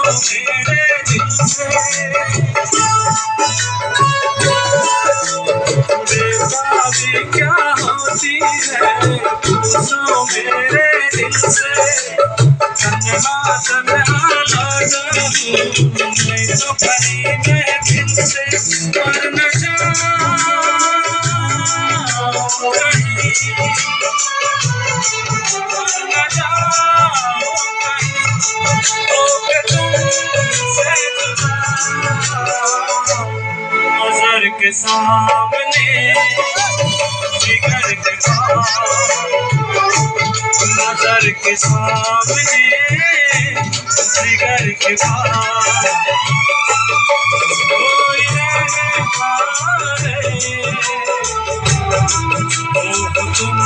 मेरे दिल से बेताबी क्या होती है पूछो मेरे दिल से तन्हा तन्हा लौटा हूँ मैं तो भरी मैं दिल से और न जाऊँ कहीं न जाऊँ कहीं होके तुमसे जुदा नजर के सामने जिगर के पास नजर के सामने जिगर के पास कोई रहने वाले हो तुम